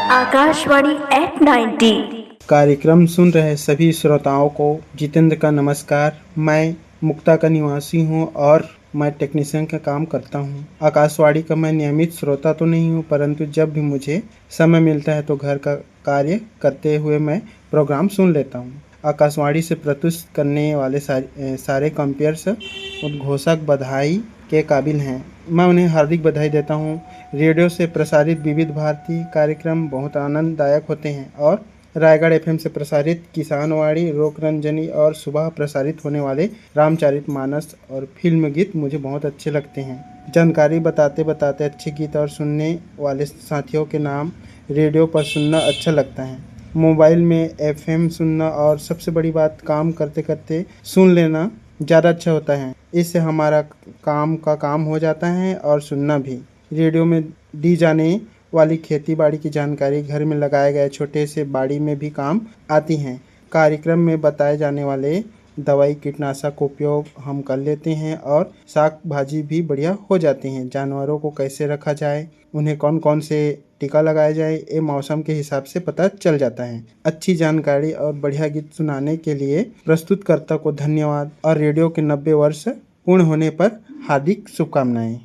Akashvani eight 90। कार्यक्रम सुन रहे सभी श्रोताओं को जितेंद्र का नमस्कार। मैं मुक्ता का निवासी हूं और मैं टेक्नीशियन का काम करता हूं। आकाशवाणी का मैं नियमित श्रोता तो नहीं हूं, परंतु जब भी मुझे समय मिलता है तो घर का कार्य करते हुए मैं प्रोग्राम सुन लेता हूं। आकाशवाणी से प्रस्तुत करने वाले सारे कंपेयर्स उद्घोषक बधाई के काबिल हैं। मैं उन्हें हार्दिक बधाई देता हूं। रेडियो से प्रसारित विविध भारती कार्यक्रम बहुत आनंददायक होते हैं और रायगढ़ एफएम से प्रसारित किसानवाड़ी, रोक रंजनी और सुबह प्रसारित होने वाले रामचरितमानस और फिल्म गीत मुझे बहुत अच्छे लगते हैं। जानकारी बताते बताते अच्छे गीत और सुनने वाले साथियों के नाम रेडियो पर सुनना अच्छा लगता है। मोबाइल में एफएम सुनना और सबसे बड़ी बात काम करते करते सुन लेना ज़्यादा अच्छा होता है। इससे हमारा काम हो जाता है और सुनना भी। रेडियो में दी जाने वाली खेती बाड़ी की जानकारी घर में लगाए गए छोटे से बाड़ी में भी काम आती हैं। कार्यक्रम में बताए जाने वाले दवाई कीटनाशक का उपयोग हम कर लेते हैं और साग भाजी भी बढ़िया हो जाती हैं। जानवरों को कैसे रखा जाए, उन्हें कौन कौन से टीका लगाया जाए, ये मौसम के हिसाब से पता चल जाता है। अच्छी जानकारी और बढ़िया गीत सुनाने के लिए प्रस्तुतकर्ता को धन्यवाद और रेडियो के 90 वर्ष पूर्ण होने पर हार्दिक शुभकामनाएं।